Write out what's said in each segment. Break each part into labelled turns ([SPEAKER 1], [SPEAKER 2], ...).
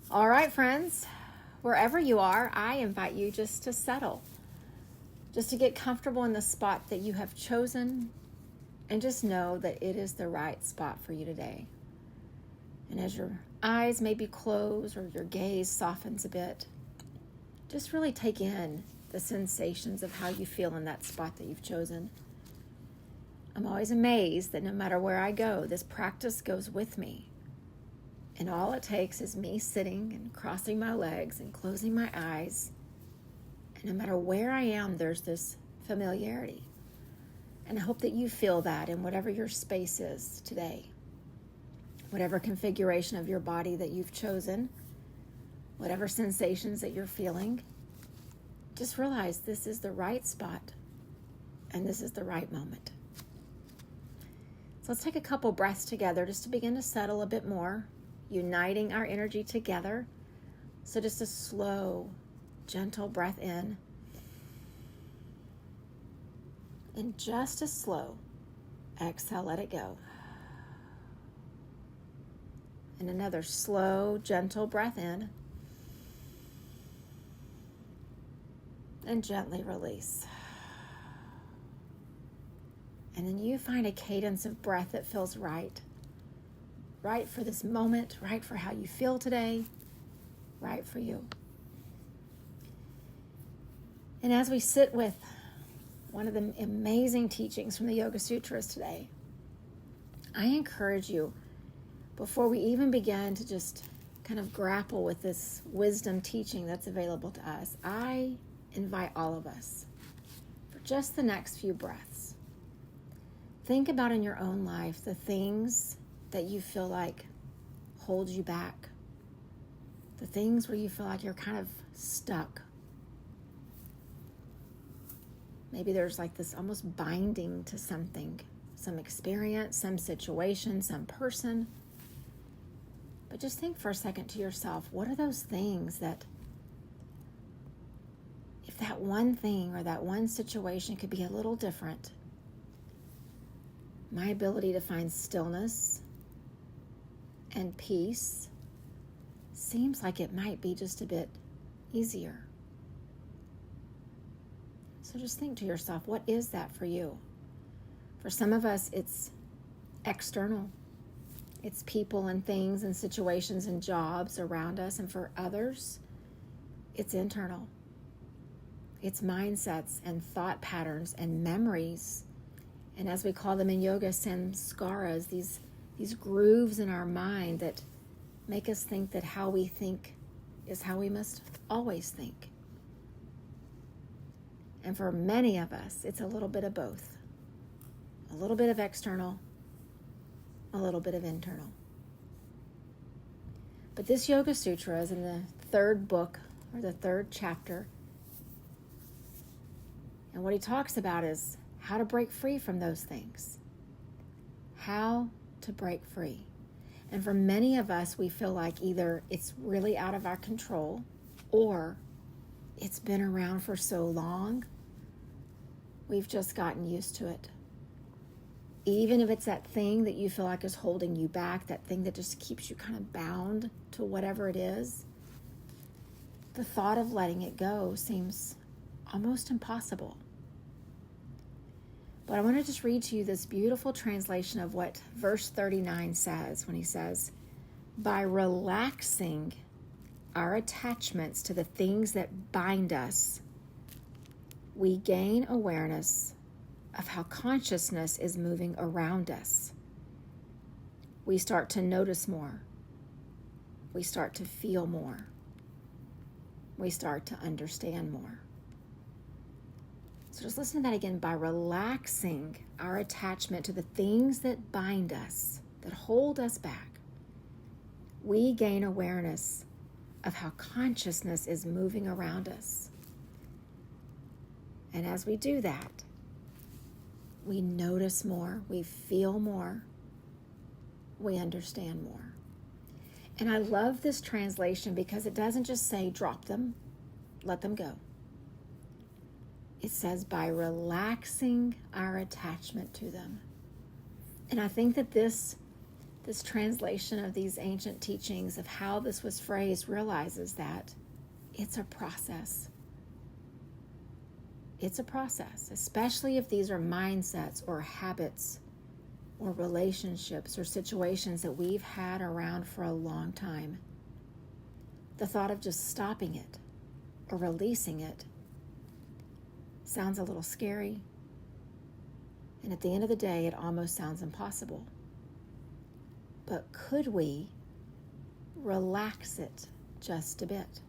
[SPEAKER 1] All right, friends, wherever you are, I invite you just to settle, just to get comfortable in the spot that you have chosen, and just know that it is the right spot for you today. And as your eyes may be closed or your gaze softens a bit, just really take in the sensations of how you feel in that spot that you've chosen. I'm always amazed that no matter where I go, this practice goes with me. And all it takes is me sitting and crossing my legs and closing my eyes. And no matter where I am, there's this familiarity. And I hope that you feel that in whatever your space is today. Whatever configuration of your body that you've chosen, whatever sensations that you're feeling, just realize this is the right spot and this is the right moment. So let's take a couple breaths together just to begin to settle a bit more, uniting our energy together. So just a slow, gentle breath in. And just a slow exhale, let it go. And another slow, gentle breath in. And gently release. And then you find a cadence of breath that feels right. Right for this moment, right for how you feel today, right for you. And as we sit with one of the amazing teachings from the Yoga Sutras today, I encourage you, before we even begin to just kind of grapple with this wisdom teaching that's available to us, I invite all of us, for just the next few breaths, think about in your own life the things that you feel like hold you back, the things where you feel like you're kind of stuck. Maybe there's like this almost binding to something, some experience, some situation, some person. But just think for a second to yourself, what are those things that, if that one thing or that one situation could be a little different, my ability to find stillness and peace seems like it might be just a bit easier. So just think to yourself, what is that for you? For some of us, it's external. It's people and things and situations and jobs around us. And for others, it's internal. It's mindsets and thought patterns and memories. And as we call them in yoga, samskaras, these grooves in our mind that make us think that how we think is how we must always think. And for many of us, it's a little bit of both. A little bit of external, a little bit of internal. But this Yoga Sutra is in the third book, or the third chapter. And what he talks about is how to break free from those things. How to break free. And for many of us, we feel like either it's really out of our control or it's been around for so long, we've just gotten used to it. Even if it's that thing that you feel like is holding you back, that thing that just keeps you kind of bound to whatever it is, the thought of letting it go seems almost impossible. But I want to just read to you this beautiful translation of what verse 39 says when he says, by relaxing our attachments to the things that bind us, we gain awareness of how consciousness is moving around us. We start to notice more. We start to feel more. We start to understand more. So just listen to that again. By relaxing our attachment to the things that bind us, that hold us back, we gain awareness of how consciousness is moving around us. And as we do that, we notice more, we feel more, we understand more. And I love this translation because it doesn't just say drop them, let them go. It says by relaxing our attachment to them. And I think that this this translation of these ancient teachings of how this was phrased realizes that it's a process. It's a process, especially if these are mindsets or habits or relationships or situations that we've had around for a long time. The thought of just stopping it or releasing it sounds a little scary. And at the end of the day, it almost sounds impossible. But could we relax it just a bit?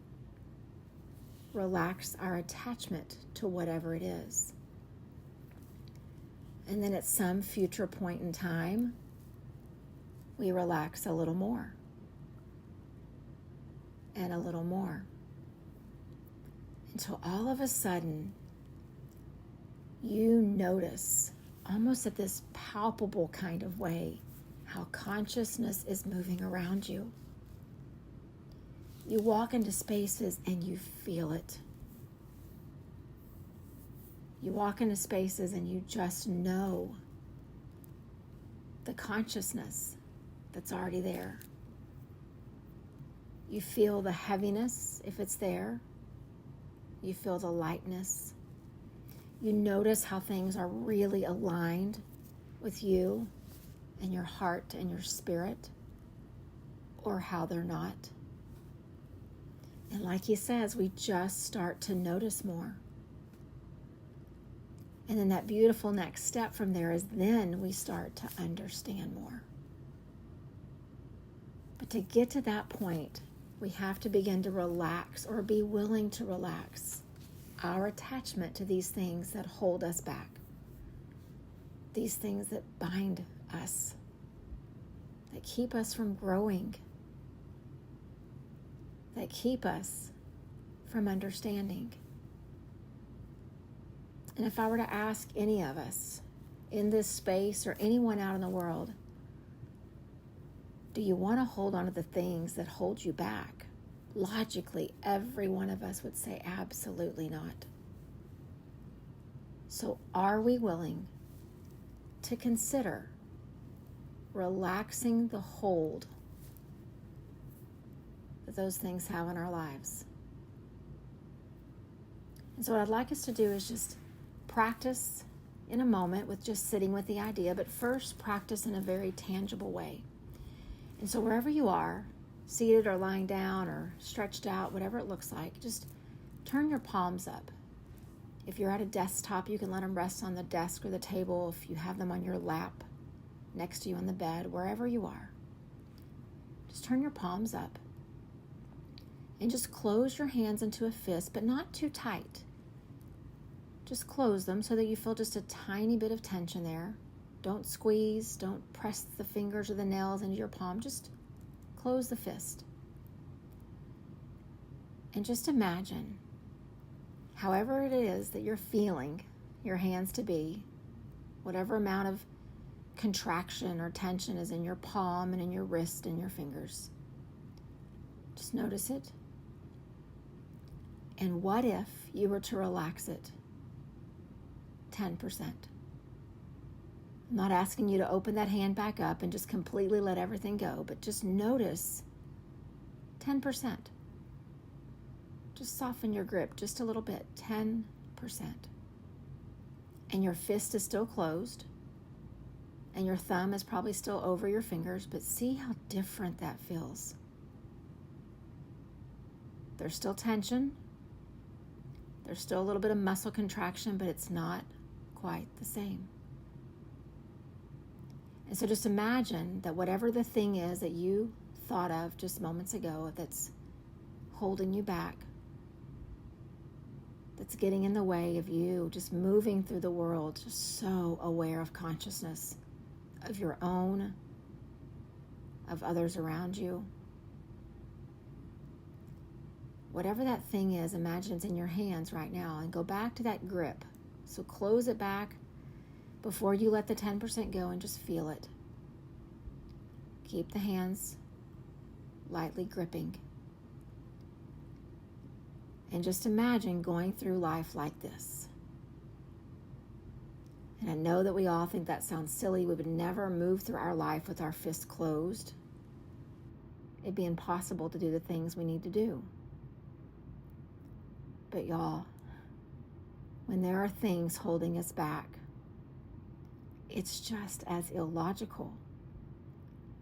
[SPEAKER 1] Relax our attachment to whatever it is. And then at some future point in time, we relax a little more and a little more until all of a sudden you notice, almost at this palpable kind of way, how consciousness is moving around you. You walk into spaces and you feel it. You walk into spaces and you just know the consciousness that's already there. You feel the heaviness if it's there. You feel the lightness. You notice how things are really aligned with you and your heart and your spirit, or how they're not. And like he says, we just start to notice more. And then that beautiful next step from there is then we start to understand more. But to get to that point, we have to begin to relax, or be willing to relax, our attachment to these things that hold us back. These things that bind us, that keep us from growing, that keep us from understanding. And if I were to ask any of us in this space or anyone out in the world, do you want to hold on to the things that hold you back? Logically, every one of us would say absolutely not. So are we willing to consider relaxing the hold that those things have in our lives? And so what I'd like us to do is just practice in a moment with just sitting with the idea, but first practice in a very tangible way. And so wherever you are, seated or lying down or stretched out, whatever it looks like, just turn your palms up. If you're at a desktop, you can let them rest on the desk or the table. If you have them on your lap, next to you on the bed, wherever you are, just turn your palms up and just close your hands into a fist, but not too tight. Just close them so that you feel just a tiny bit of tension there. Don't squeeze, don't press the fingers or the nails into your palm, just close the fist. And just imagine, however it is that you're feeling your hands to be, whatever amount of contraction or tension is in your palm and in your wrist and your fingers. Just notice it. And what if you were to relax it 10%? I'm not asking you to open that hand back up and just completely let everything go, but just notice 10%. Just soften your grip just a little bit, 10%. And your fist is still closed, and your thumb is probably still over your fingers, but see how different that feels. There's still tension. There's still a little bit of muscle contraction, but it's not quite the same. And so just imagine that whatever the thing is that you thought of just moments ago that's holding you back, that's getting in the way of you just moving through the world, just so aware of consciousness, of your own, of others around you. Whatever that thing is, imagine it's in your hands right now, and go back to that grip. So close it back before you let the 10% go and just feel it. Keep the hands lightly gripping. And just imagine going through life like this. And I know that we all think that sounds silly. We would never move through our life with our fists closed. It'd be impossible to do the things we need to do. But y'all, when there are things holding us back, it's just as illogical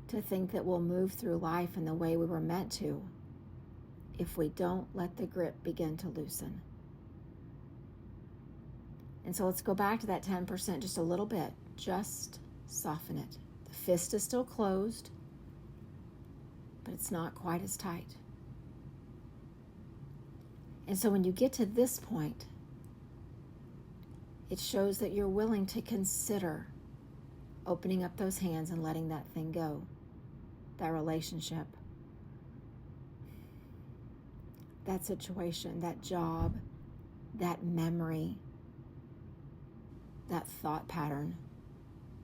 [SPEAKER 1] to think that we'll move through life in the way we were meant to if we don't let the grip begin to loosen. And so let's go back to that 10% just a little bit. Just soften it. The fist is still closed, but it's not quite as tight. And so when you get to this point, it shows that you're willing to consider opening up those hands and letting that thing go, that relationship, that situation, that job, that memory, that thought pattern,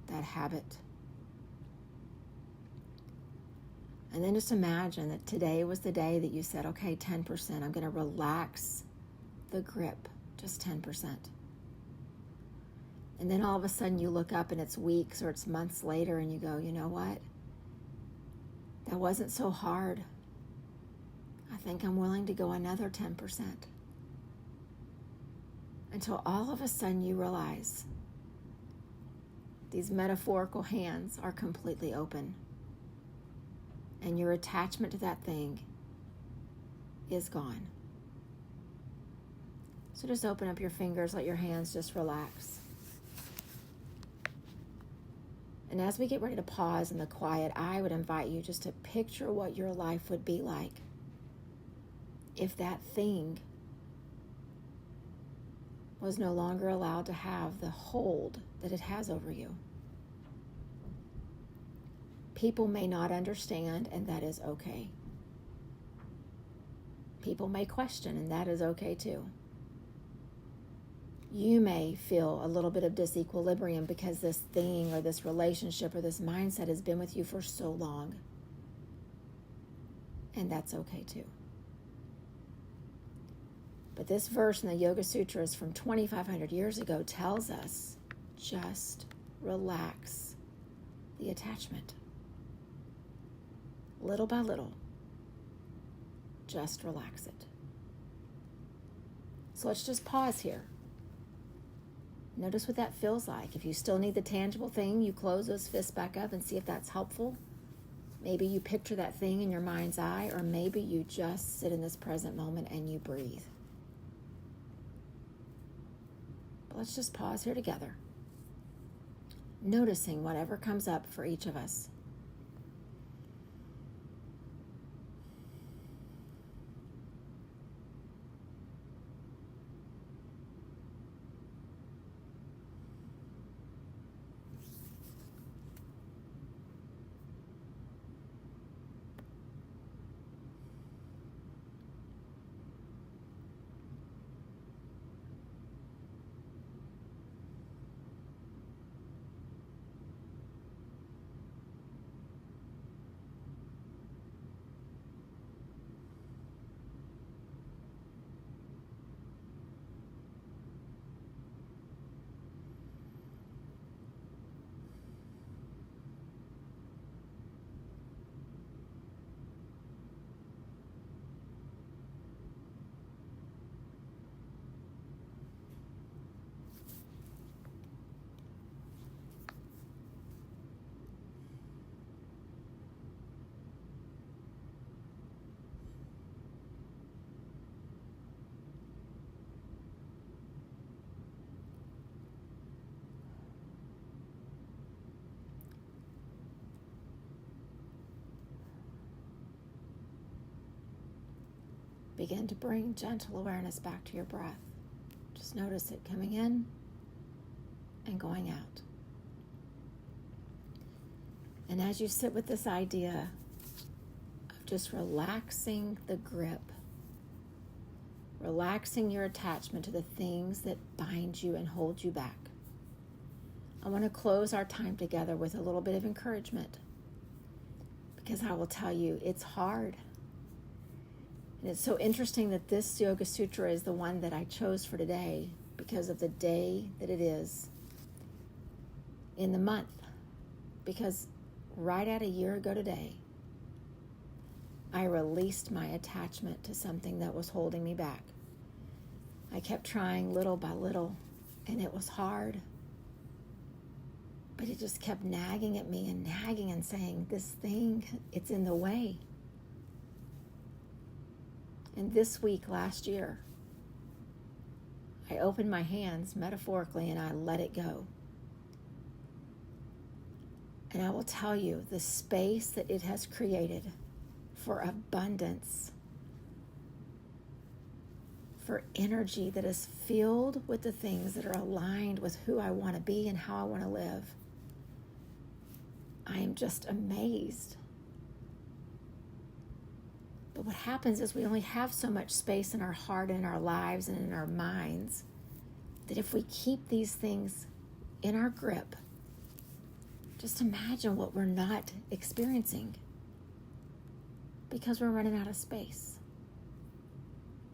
[SPEAKER 1] that habit. And then just imagine that today was the day that you said, okay, 10%, I'm going to relax the grip, just 10%. And then all of a sudden you look up and it's weeks or it's months later and you go, you know what? That wasn't so hard. I think I'm willing to go another 10%. Until all of a sudden you realize these metaphorical hands are completely open. And your attachment to that thing is gone. So just open up your fingers, let your hands just relax. And as we get ready to pause in the quiet, I would invite you just to picture what your life would be like if that thing was no longer allowed to have the hold that it has over you. People may not understand, and that is okay. People may question, and that is okay too. You may feel a little bit of disequilibrium because this thing or this relationship or this mindset has been with you for so long. And that's okay too. But this verse in the Yoga Sutras from 2,500 years ago tells us just relax the attachment. Little by little, just relax it. So let's just pause here. Notice what that feels like. If you still need the tangible thing, you close those fists back up and see if that's helpful. Maybe you picture that thing in your mind's eye, or maybe you just sit in this present moment and you breathe. But let's just pause here together, noticing whatever comes up for each of us. Begin to bring gentle awareness back to your breath. Just notice it coming in and going out. And as you sit with this idea of just relaxing the grip, relaxing your attachment to the things that bind you and hold you back, I want to close our time together with a little bit of encouragement, because I will tell you, it's hard. And it's so interesting that this Yoga Sutra is the one that I chose for today because of the day that it is. in the month, because right at a year ago today, I released my attachment to something that was holding me back. I kept trying little by little, and it was hard. But it just kept nagging at me and nagging and saying, this thing, it's in the way. And this week, last year, I opened my hands metaphorically and I let it go. And I will tell you, the space that it has created for abundance, for energy that is filled with the things that are aligned with who I want to be and how I want to live, I am just amazed. But what happens is we only have so much space in our heart and in our lives and in our minds that if we keep these things in our grip, just imagine what we're not experiencing because we're running out of space.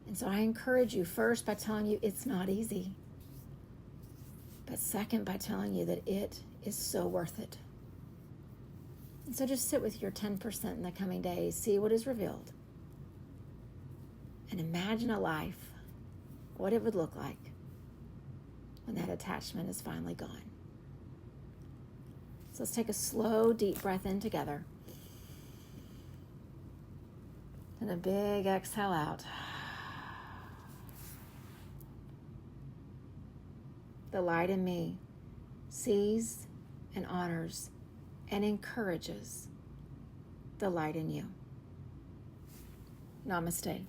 [SPEAKER 1] And so I encourage you first by telling you it's not easy, but second by telling you that it is so worth it. And so just sit with your 10% in the coming days, see what is revealed, and imagine a life, what it would look like when that attachment is finally gone. So let's take a slow, deep breath in together. And a big exhale out. The light in me sees and honors and encourages the light in you. Namaste.